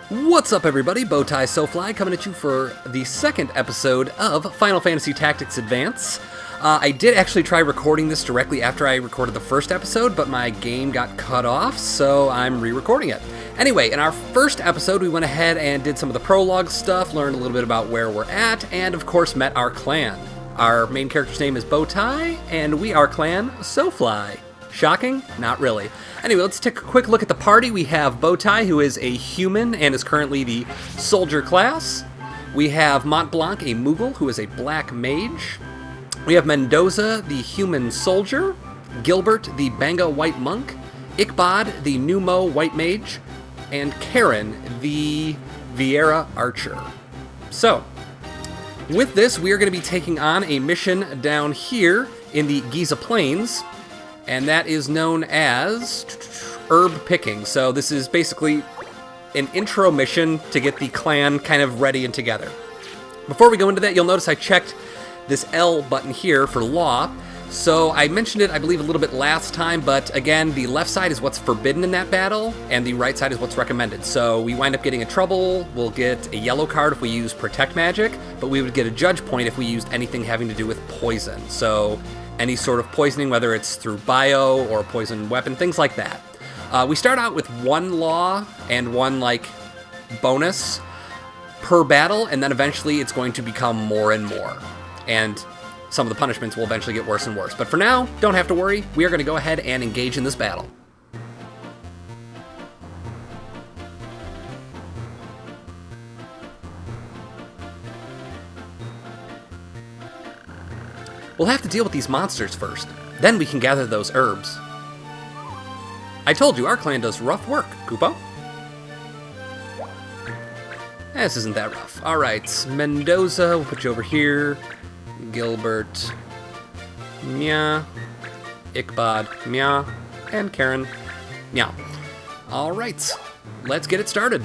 What's up, everybody? Bowtie SoFly coming at you for the second episode of Final Fantasy Tactics Advance. I did actually try recording this directly after I recorded the first episode, but my game got cut off, so I'm re-recording it. Anyway, in our first episode, we went ahead and did some of the prologue stuff, learned a little bit about where we're at, and of course met our clan. Our main character's name is Bowtie, and we are clan SoFly. Shocking? Not really. Anyway, let's take a quick look at the party. We have Bowtie, who is a human and is currently the soldier class. We have Mont Blanc, a Moogle, who is a black mage. We have Mendoza, the human soldier. Gilbert, the Banga white monk. Ichabod, the Numo white mage. And Karen, the Viera archer. So, with this, we are going to be taking on a mission down here in the Giza Plains. And that is known as herb picking. So this is basically an intro mission to get the clan kind of ready and together. Before we go into that, you'll notice I checked this L button here for law. So I mentioned it, I believe, a little bit last time, but again, the left side is what's forbidden in that battle, and the right side is what's recommended. So we wind up getting in trouble, we'll get a yellow card if we use Protect Magic, but we would get a Judge Point if we used anything having to do with poison. So any sort of poisoning, whether it's through bio or poison weapon, things like that. We start out with one law and one bonus per battle, and then eventually it's going to become more and more. And some of the punishments will eventually get worse and worse. But for now, don't have to worry. We are going to go ahead and engage in this battle. We'll have to deal with these monsters first. Then we can gather those herbs. I told you, our clan does rough work, Kupo. This isn't that rough. Alright, Mendoza, we'll put you over here. Gilbert, Mia. Ichabod, Mia. And Karen, Mia. Alright, let's get it started.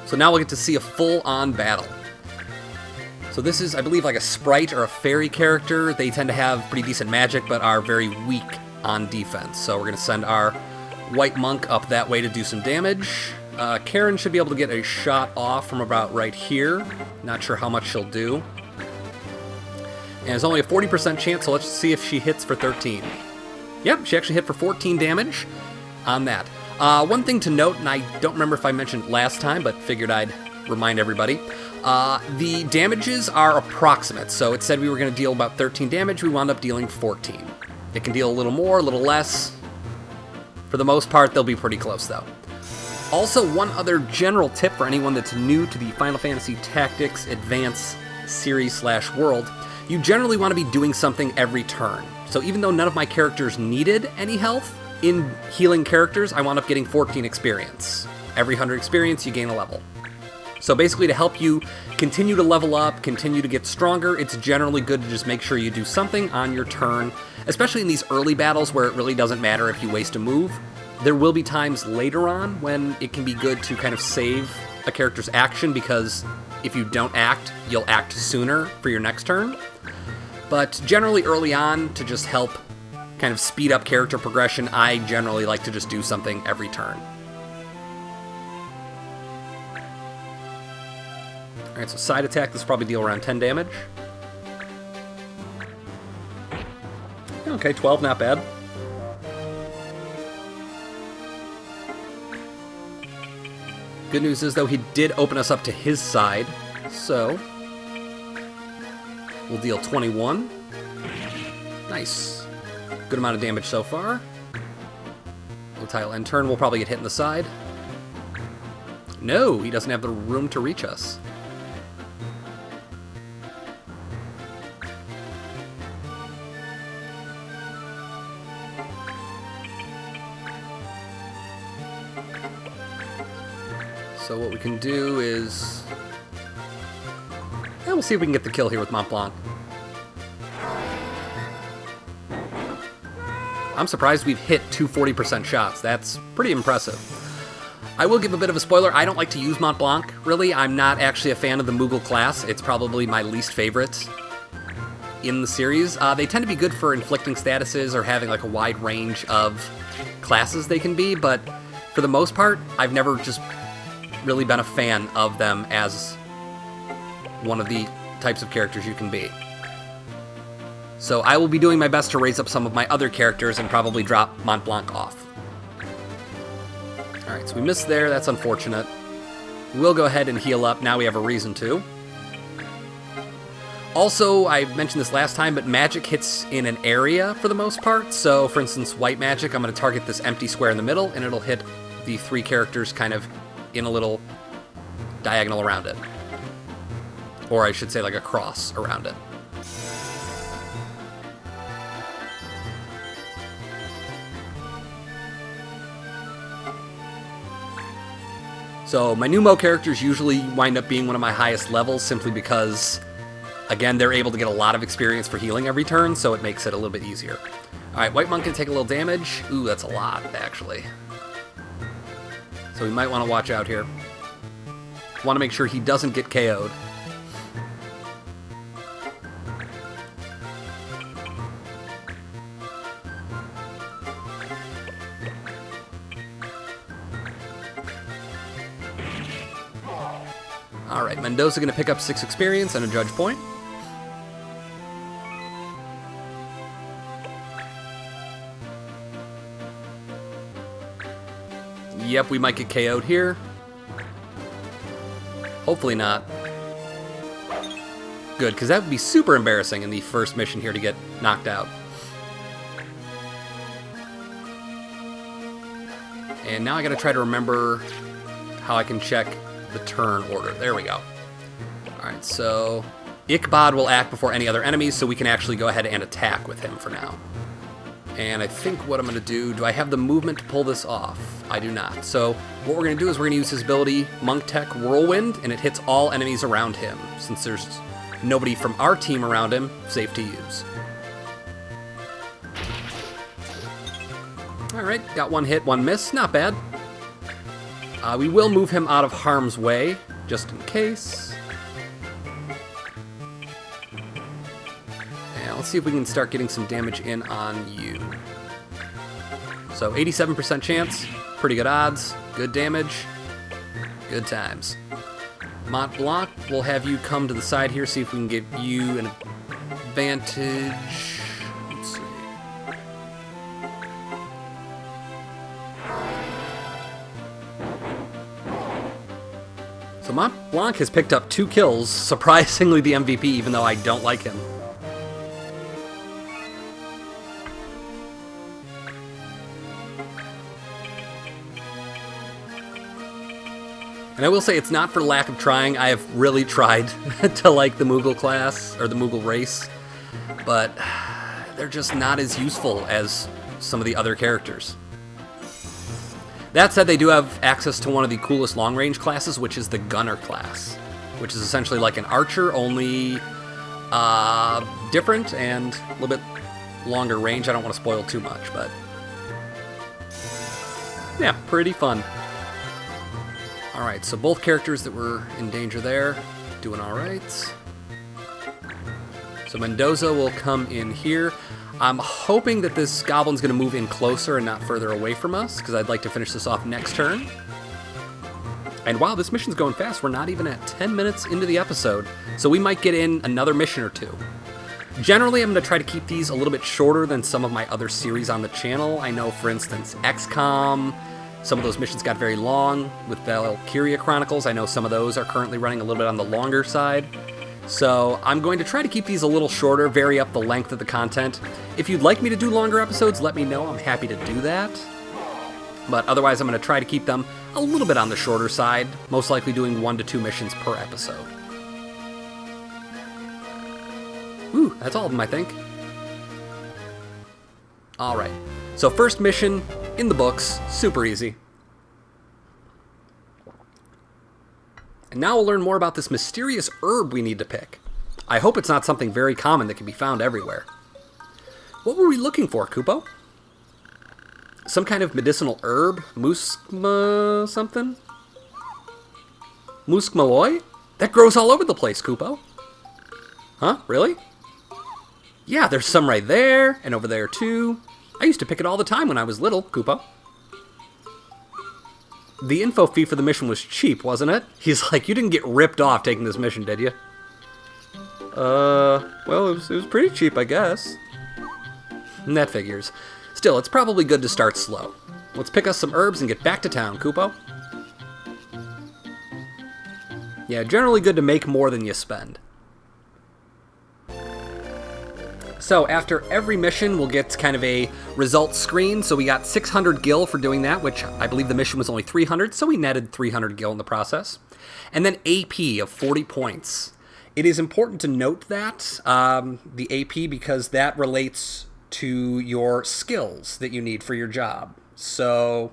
So now we'll get to see a full-on battle. So this is, I believe, like a sprite or a fairy character. They tend to have pretty decent magic, but are very weak on defense. So we're going to send our white monk up that way to do some damage. Karen should be able to get a shot off from about right here. Not sure how much she'll do. And there's only a 40% chance, so let's see if she hits for 13. Yep, she actually hit for 14 damage on that. One thing to note, and I don't remember if I mentioned last time, but figured I'd remind everybody, the damages are approximate. So it said we were going to deal about 13 damage, we wound up dealing 14. It can deal a little more, a little less. For the most part, they'll be pretty close, though. Also, one other general tip for anyone that's new to the Final Fantasy Tactics Advance series/world, you generally want to be doing something every turn. So even though none of my characters needed any health, in healing characters, I wound up getting 14 experience. Every 100 experience, you gain a level. So basically, to help you continue to level up, continue to get stronger, it's generally good to just make sure you do something on your turn, especially in these early battles where it really doesn't matter if you waste a move. There will be times later on when it can be good to kind of save a character's action, because if you don't act, you'll act sooner for your next turn. But generally early on, to just help kind of speed up character progression, I generally like to just do something every turn. Alright, so side attack, this will probably deal around 10 damage. Okay, 12, not bad. Good news is, though, he did open us up to his side, so we'll deal 21. Nice. Good amount of damage so far. Tile end turn, we'll probably get hit in the side. No, he doesn't have the room to reach us. So what we can do is, we'll see if we can get the kill here with Mont Blanc. I'm surprised we've hit 240% shots. That's pretty impressive. I will give a bit of a spoiler. I don't like to use Mont Blanc, really. I'm not actually a fan of the Moogle class. It's probably my least favorite. in the series. They tend to be good for inflicting statuses or having like a wide range of classes they can be, but for the most part, I've never just really been a fan of them as one of the types of characters you can be. So I will be doing my best to raise up some of my other characters and probably drop Mont Blanc off. Alright, so we missed there, that's unfortunate. We'll go ahead and heal up, now we have a reason to. Also, I mentioned this last time, but magic hits in an area for the most part. So, for instance, white magic, I'm going to target this empty square in the middle, and it'll hit the 3 characters kind of in a little diagonal around it. Or I should say like a cross around it. So, my Numo characters usually wind up being one of my highest levels simply because, again, they're able to get a lot of experience for healing every turn, so it makes it a little bit easier. Alright, White Monk can take a little damage. Ooh, that's a lot, actually. So we might want to watch out here. Want to make sure he doesn't get KO'd. Alright, Mendoza going to pick up 6 experience and a judge point. Yep, we might get KO'd here. Hopefully not. Good, because that would be super embarrassing in the first mission here to get knocked out. And now I gotta try to remember how I can check the turn order. There we go. Alright, so Ichabod will act before any other enemies, so we can actually go ahead and attack with him for now. And I think what I'm going to do I have the movement to pull this off? I do not. So what we're going to do is we're going to use his ability, Monk Tech Whirlwind, and it hits all enemies around him, since there's nobody from our team around him, safe to use. Alright, got 1 hit, 1 miss, not bad. We will move him out of harm's way, just in case. And let's see if we can start getting some damage in on you. So 87% chance, pretty good odds, good damage, good times. Mont Blanc, we'll have you come to the side here, see if we can get you an advantage. Let's see. So Mont Blanc has picked up 2 kills, surprisingly the MVP, even though I don't like him. And I will say it's not for lack of trying. I have really tried to like the Moogle class, or the Moogle race, but they're just not as useful as some of the other characters. That said, they do have access to one of the coolest long-range classes, which is the Gunner class, which is essentially like an archer, only different and a little bit longer range. I don't want to spoil too much, but yeah, pretty fun. Alright, so both characters that were in danger there, doing alright. So Mendoza will come in here. I'm hoping that this goblin's going to move in closer and not further away from us, because I'd like to finish this off next turn. And wow, this mission's going fast. We're not even at 10 minutes into the episode, so we might get in another mission or 2. Generally, I'm going to try to keep these a little bit shorter than some of my other series on the channel. I know, for instance, XCOM, some of those missions got very long. With Valkyria Chronicles, I know some of those are currently running a little bit on the longer side. So I'm going to try to keep these a little shorter, vary up the length of the content. If you'd like me to do longer episodes, let me know. I'm happy to do that. But otherwise, I'm going to try to keep them a little bit on the shorter side, most likely doing 1 to 2 missions per episode. Ooh, that's all of them, I think. Alright, so first mission in the books, super easy. And now we'll learn more about this mysterious herb we need to pick. I hope it's not something very common that can be found everywhere. What were we looking for, Kupo? Some kind of medicinal herb? Muskma something? Muskmalloy? That grows all over the place, Kupo. Huh? Really? Yeah, there's some right there, and over there too. I used to pick it all the time when I was little, Koopa. The info fee for the mission was cheap, wasn't it? He's like, you didn't get ripped off taking this mission, did you? Well, it was pretty cheap, I guess. And that figures. Still, it's probably good to start slow. Let's pick us some herbs and get back to town, Koopo. Yeah, generally good to make more than you spend. So after every mission, we'll get kind of a results screen. So we got 600 gil for doing that, which I believe the mission was only 300, so we netted 300 gil in the process. And then AP of 40 points. It is important to note that, the AP, because that relates to your skills that you need for your job. So,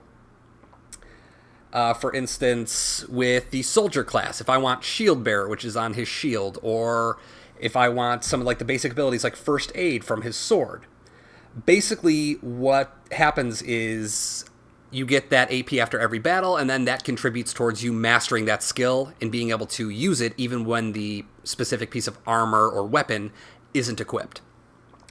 for instance, with the soldier class, if I want shield bearer, which is on his shield, or if I want some of like the basic abilities like first aid from his sword, basically what happens is you get that AP after every battle, and then that contributes towards you mastering that skill and being able to use it even when the specific piece of armor or weapon isn't equipped.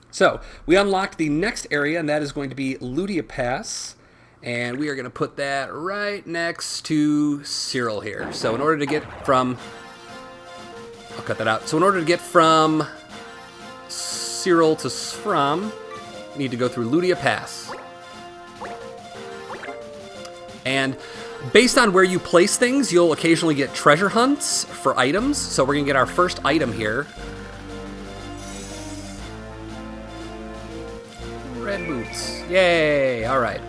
So we unlocked the next area, and that is going to be Ludia Pass, and we are going to put that right next to Cyril here. So in order to get from... I'll cut that out. So in order to get from Cyril to Sfram, we need to go through Ludia Pass. And based on where you place things, you'll occasionally get treasure hunts for items. So we're going to get our first item here. Red boots. Yay! All right.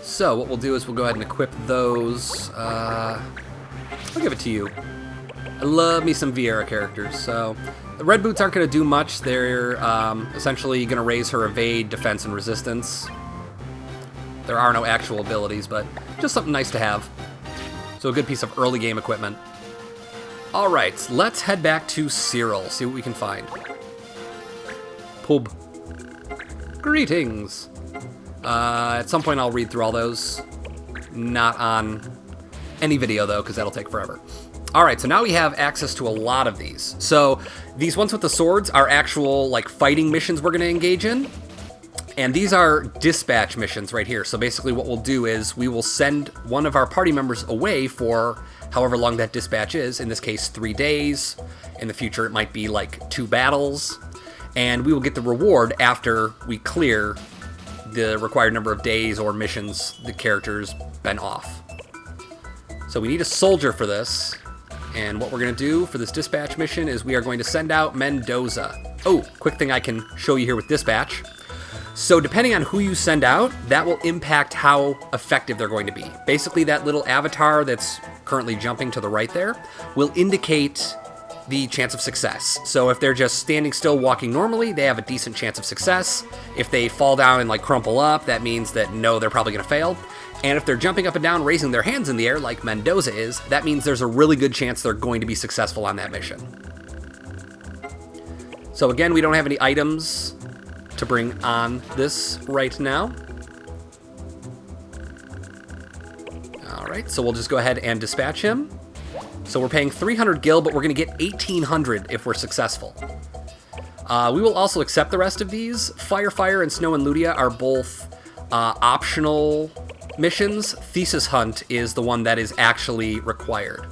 So what we'll do is we'll go ahead and equip those. I'll give it to you. I love me some Viera characters. So the red boots aren't going to do much. They're essentially going to raise her evade, defense, and resistance. There are no actual abilities, but just something nice to have. So a good piece of early game equipment. All right, let's head back to Cyril, see what we can find. Pub. Greetings. At some point I'll read through all those. Not on any video though, because that'll take forever. All right, so now we have access to a lot of these. So these ones with the swords are actual like fighting missions we're gonna engage in. And these are dispatch missions right here. So basically what we'll do is we will send one of our party members away for however long that dispatch is. In this case, 3 days. In the future, it might be like 2 battles. And we will get the reward after we clear the required number of days or missions the character's been off. So we need a soldier for this. And what we're going to do for this dispatch mission is we are going to send out Mendoza. Oh, quick thing I can show you here with dispatch. So depending on who you send out, that will impact how effective they're going to be. Basically, that little avatar that's currently jumping to the right there will indicate the chance of success. So if they're just standing still walking normally, they have a decent chance of success. If they fall down and like crumple up, that means that no, they're probably going to fail. And if they're jumping up and down, raising their hands in the air like Mendoza is, that means there's a really good chance they're going to be successful on that mission. So again, we don't have any items to bring on this right now. All right, so we'll just go ahead and dispatch him. So we're paying 300 gil, but we're going to get 1,800 if we're successful. We will also accept the rest of these. Fire, and Snow and Ludia are both optional missions. Thesis Hunt is the one that is actually required.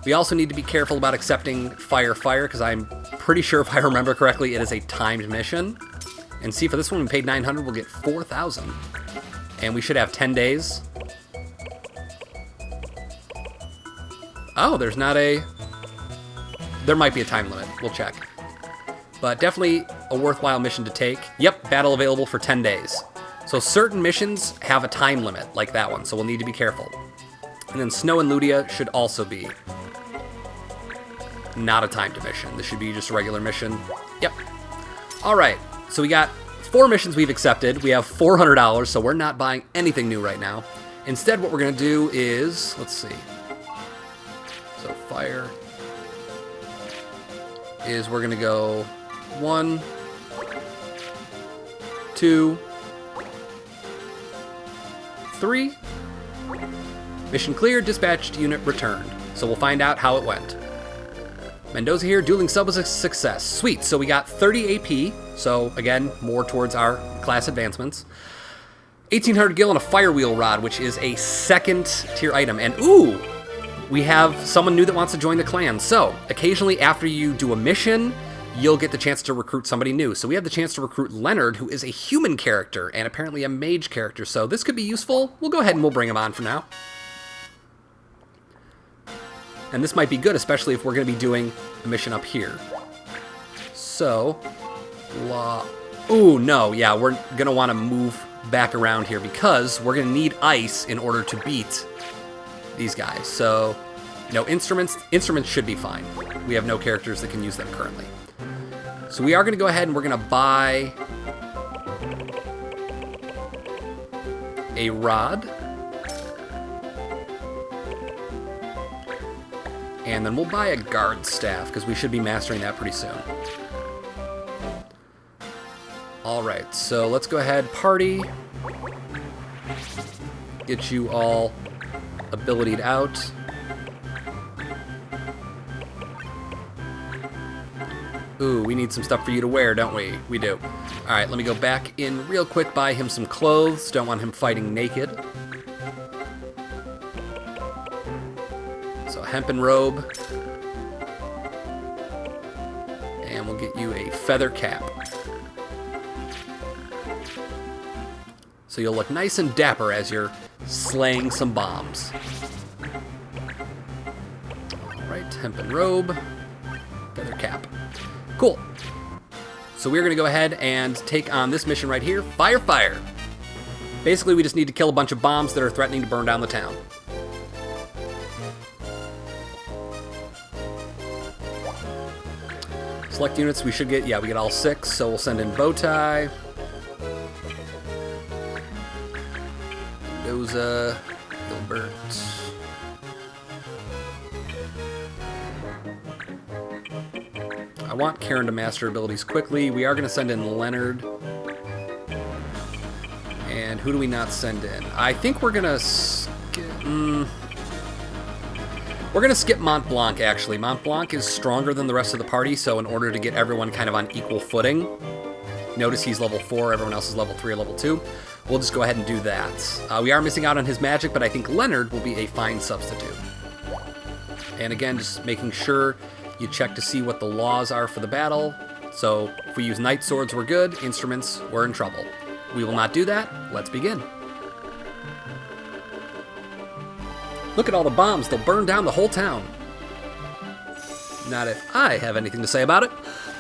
We also need to be careful about accepting Fire, because I'm pretty sure, if I remember correctly, it is a timed mission. And see, for this one, we paid 900, we'll get 4,000. And we should have 10 days. Oh, there's not a... There might be a time limit. We'll check. But definitely a worthwhile mission to take. Yep, battle available for 10 days. So certain missions have a time limit, like that one, so we'll need to be careful. And then Snow and Ludia should also be not a timed mission. This should be just a regular mission. Yep. All right. So we got 4 missions we've accepted. We have $400, so we're not buying anything new right now. Instead, what we're going to do is, let's see. So fire is we're going to go 1, 2, 3. Mission clear, dispatched unit returned. So we'll find out how it went. Mendoza here, dueling sub was a success. Sweet, so we got 30 AP, so again, more towards our class advancements. 1800 gil and a fire wheel rod, which is a second tier item. And ooh, we have someone new that wants to join the clan. So occasionally after you do a mission, you'll get the chance to recruit somebody new. So we have the chance to recruit Leonard, who is a human character and apparently a mage character. So this could be useful. We'll go ahead and we'll bring him on for now. And this might be good, especially if we're going to be doing a mission up here. So, ooh, no, yeah, we're going to want to move back around here because we're going to need ice in order to beat these guys. So, no, instruments should be fine. We have no characters that can use them currently. So we are going to go ahead and we're going to buy a rod. And then we'll buy a guard staff, because we should be mastering that pretty soon. Alright, so let's go ahead, party. Get you all abilitied out. Ooh, we need some stuff for you to wear, don't we? We do. Alright, let me go back in real quick, buy him some clothes. Don't want him fighting naked. Hempen robe, and we'll get you a feather cap. So you'll look nice and dapper as you're slaying some bombs. Alright, hempen robe, feather cap. Cool. So we're going to go ahead and take on this mission right here, Fire Fire. Basically, we just need to kill a bunch of bombs that are threatening to burn down the town. Select units, we should get, yeah, we get all 6, so we'll send in Bowtie, Mendoza, Gilbert. I want Karen to master abilities quickly. We are going to send in Leonard. And who do we not send in? I think we're going to skip... We're going to skip Mont Blanc, actually. Mont Blanc is stronger than the rest of the party, so in order to get everyone kind of on equal footing, notice he's level 4, everyone else is level 3 or level 2, we'll just go ahead and do that. We are missing out on his magic, but I think Leonard will be a fine substitute. And again, just making sure you check to see what the laws are for the battle. So if we use Knight Swords, we're good. Instruments, we're in trouble. We will not do that. Let's begin. Look at all the bombs. They'll burn down the whole town. Not if I have anything to say about it.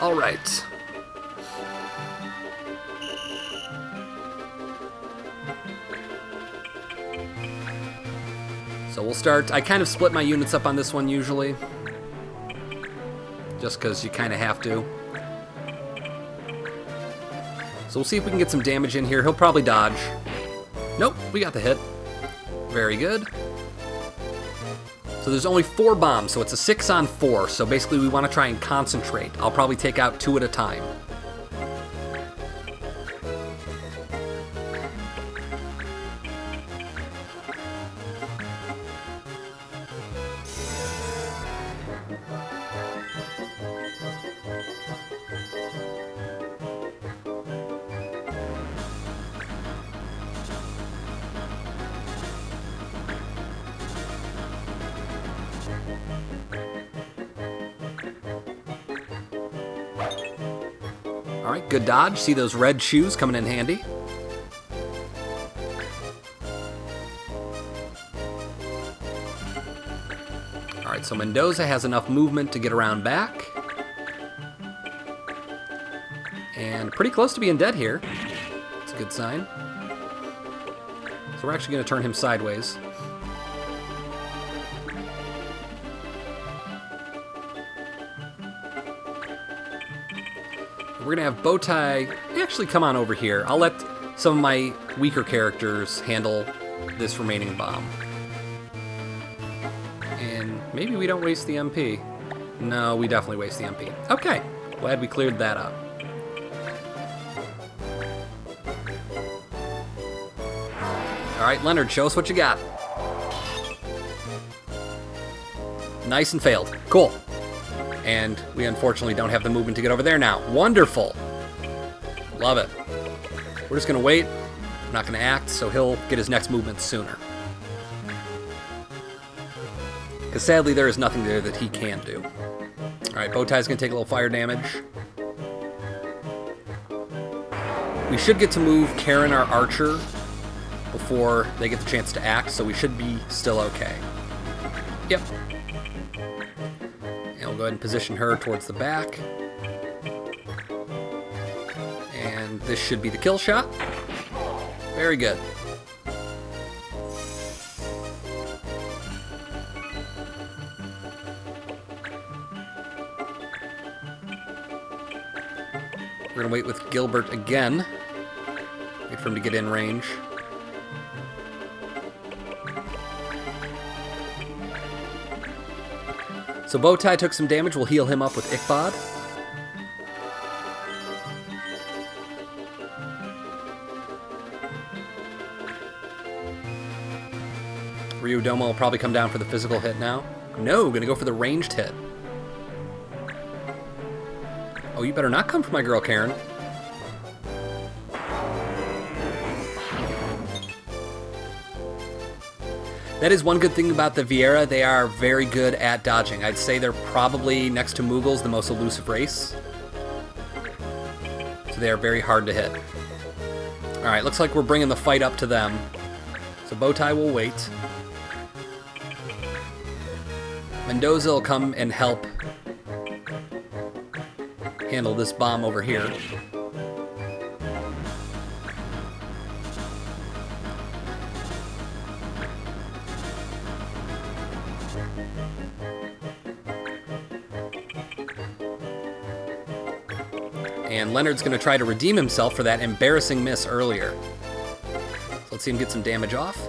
All right. So we'll start. I kind of split my units up on this one usually. Just because you kind of have to. So we'll see if we can get some damage in here. He'll probably dodge. Nope, we got the hit. Very good. So there's only 4 bombs, so it's a 6 on 4. So basically we want to try and concentrate. I'll probably take out 2 at a time. Alright, good dodge. See those red shoes coming in handy. Alright, so Mendoza has enough movement to get around back. And pretty close to being dead here. That's a good sign. So we're actually going to turn him sideways. We're going to have Bowtie actually come on over here. I'll let some of my weaker characters handle this remaining bomb. And maybe we don't waste the MP. No, we definitely waste the MP. Okay, glad we cleared that up. Alright, Leonard, show us what you got. Nice and failed. Cool. And we unfortunately don't have the movement to get over there now. Wonderful. Love it. We're just going to wait. I'm not going to act, so he'll get his next movement sooner. Because sadly, there is nothing there that he can do. Alright, Bowtie's going to take a little fire damage. We should get to move Karen, our archer, before they get the chance to act, so we should be still okay. Yep. And we'll go ahead and position her towards the back. And this should be the kill shot. Very good. We're going to wait with Gilbert again. Wait for him to get in range. So Bowtie took some damage. We'll heal him up with Ichabod. Ryudomo will probably come down for the physical hit now. No, gonna go for the ranged hit. Oh, you better not come for my girl, Karen. That is one good thing about the Viera. They are very good at dodging. I'd say they're probably, next to Moogles, the most elusive race. So they are very hard to hit. Alright, looks like we're bringing the fight up to them. So Bowtie will wait. Mendoza will come and help handle this bomb over here. And Leonard's going to try to redeem himself for that embarrassing miss earlier. So let's see him get some damage off.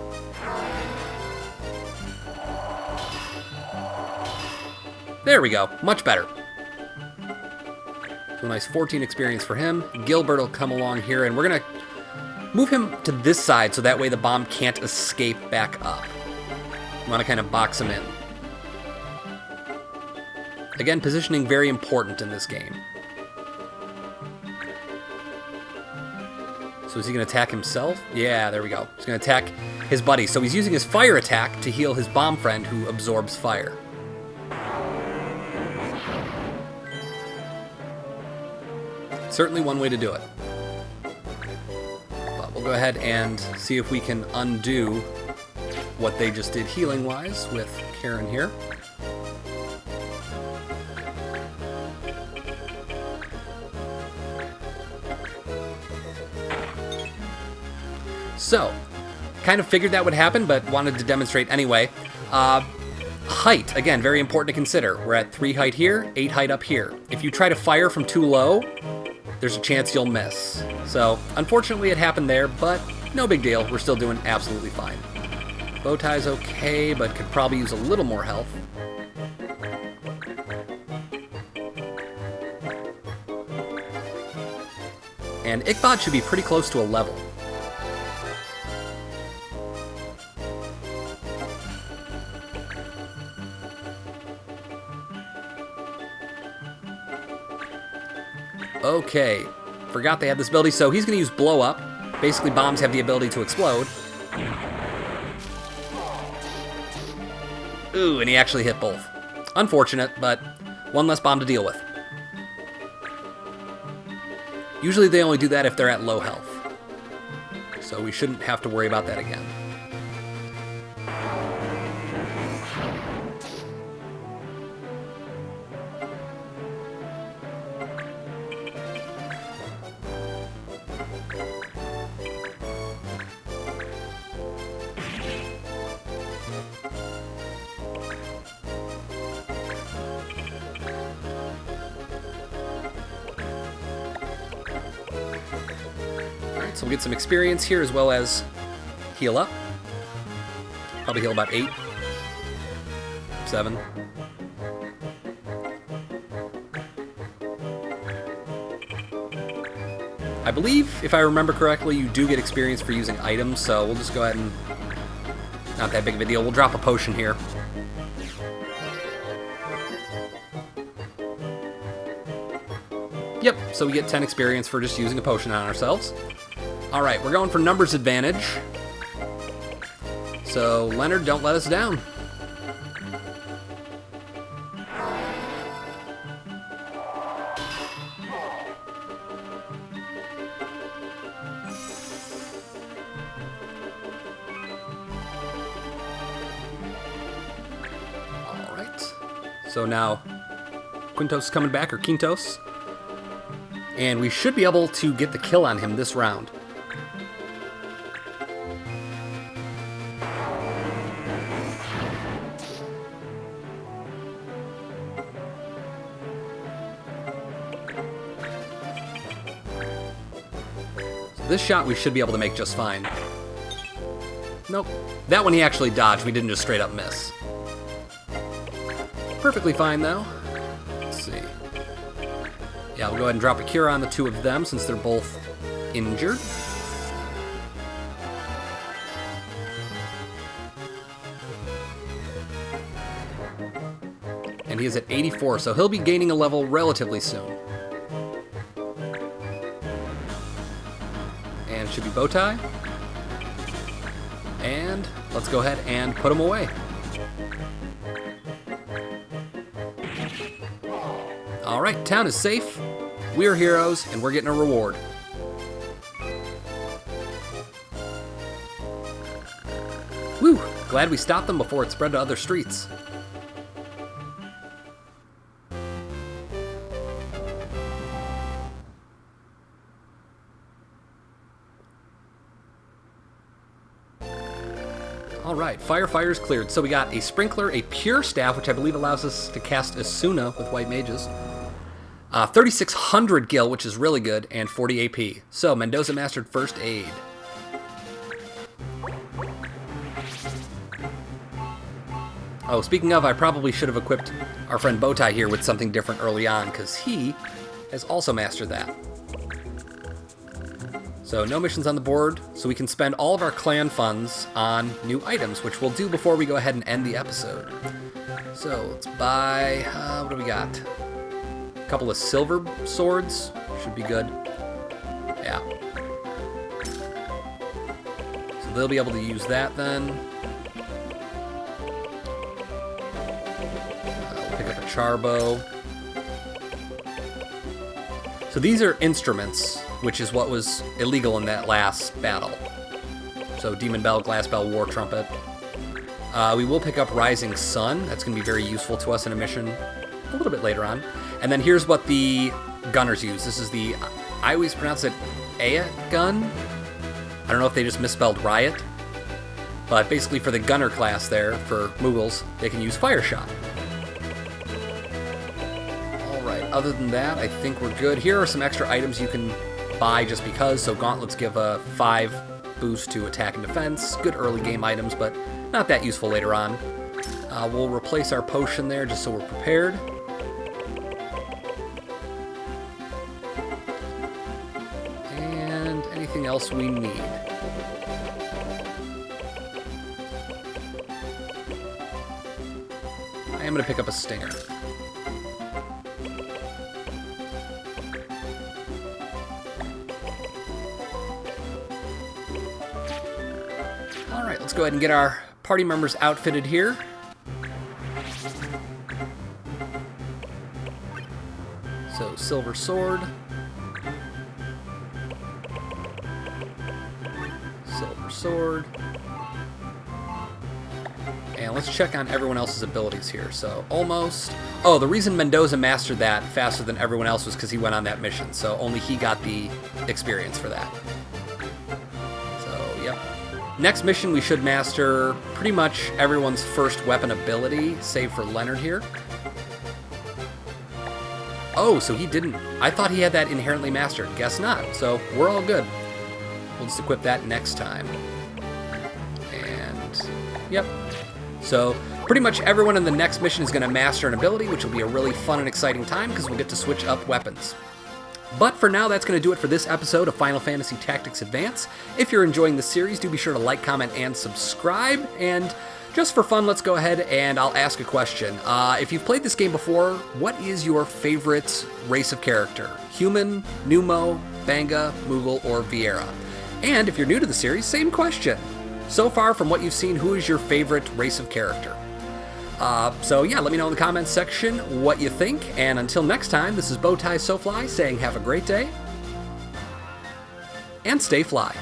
There we go. Much better. So a nice 14 experience for him. Gilbert will come along here, and we're going to move him to this side so that way the bomb can't escape back up. We want to kind of box him in. Again, positioning very important in this game. So is he going to attack himself? Yeah, there we go. He's going to attack his buddy. So he's using his fire attack to heal his bomb friend who absorbs fire. Certainly one way to do it. But we'll go ahead and see if we can undo what they just did healing-wise with Karen here. So, kind of figured that would happen, but wanted to demonstrate anyway. Height, again, very important to consider. We're at 3 height here, 8 height up here. If you try to fire from too low, there's a chance you'll miss. So, unfortunately it happened there, but no big deal. We're still doing absolutely fine. Bowtie's okay, but could probably use a little more health. And Ichabod should be pretty close to a level. Okay, forgot they had this ability, so he's going to use Blow Up. Basically, bombs have the ability to explode. Ooh, and he actually hit both. Unfortunate, but one less bomb to deal with. Usually they only do that if they're at low health. So we shouldn't have to worry about that again. So we'll get some experience here as well as heal up. Probably heal about 8, 7. I believe, if I remember correctly, you do get experience for using items, so we'll just go ahead and... Not that big of a deal. We'll drop a potion here. so we get 10 experience for just using a potion on ourselves. Alright, we're going for numbers advantage. So, Leonard, don't let us down. Alright. So now, Quintos coming back, or Quintos. And we should be able to get the kill on him this round. This shot we should be able to make just fine. Nope. That one he actually dodged. We didn't just straight up miss. Perfectly fine, though. Let's see. Yeah, we'll go ahead and drop a cure on the two of them since they're both injured. And he is at 84, so he'll be gaining a level relatively soon. And should be Bowtie. And let's go ahead and put him away. Alright, town is safe. We're heroes, and we're getting a reward. Woo! Glad we stopped them before it spread to other streets. Alright, fire's cleared. So we got a Sprinkler, a Pure Staff, which I believe allows us to cast Asuna with White Mages. 3,600 gil, which is really good, and 40 AP. So, Mendoza mastered First Aid. Oh, speaking of, I probably should have equipped our friend Bowtie here with something different early on, because he has also mastered that. So, no missions on the board, so we can spend all of our clan funds on new items, which we'll do before we go ahead and end the episode. So, let's buy, what do we got? A couple of silver swords, should be good. Yeah. So they'll be able to use that then. We'll pick up a Charbow. So these are instruments, which is what was illegal in that last battle. So Demon Bell, Glass Bell, War Trumpet. We will pick up Rising Sun. That's going to be very useful to us in a mission a little bit later on. And then here's what the gunners use. This is the, I always pronounce it Aya gun. I don't know if they just misspelled Riot. But basically for the gunner class there, for Mughals, they can use Fire Shot. Alright, other than that, I think we're good. Here are some extra items you can buy just because. So gauntlets give a 5 boost to attack and defense. Good early game items, but not that useful later on. We'll replace our potion there just so we're prepared. And anything else we need. I am going to pick up a Stinger. Alright, let's go ahead and get our party members outfitted here. So, Silver Sword. Silver Sword. And let's check on everyone else's abilities here. So, almost. Oh, the reason Mendoza mastered that faster than everyone else was because he went on that mission. So, only he got the experience for that. So, yep. Next mission, we should master pretty much everyone's first weapon ability, save for Leonard here. Oh, so he didn't. I thought he had that inherently mastered. Guess not. So, we're all good. We'll just equip that next time. And, yep. So, pretty much everyone in the next mission is going to master an ability, which will be a really fun and exciting time because we'll get to switch up weapons. But for now, that's going to do it for this episode of Final Fantasy Tactics Advance. If you're enjoying the series, do be sure to like, comment, and subscribe. And Just for fun, let's go ahead and I'll ask a question. If you've played this game before, what is your favorite race of character? Human, Pneumo, Banga, Moogle, or Viera? And if you're new to the series, same question. So far, from what you've seen, who is your favorite race of character? So yeah, let me know in the comments section what you think. And until next time, this is Bowtie SoFly saying have a great day and stay fly.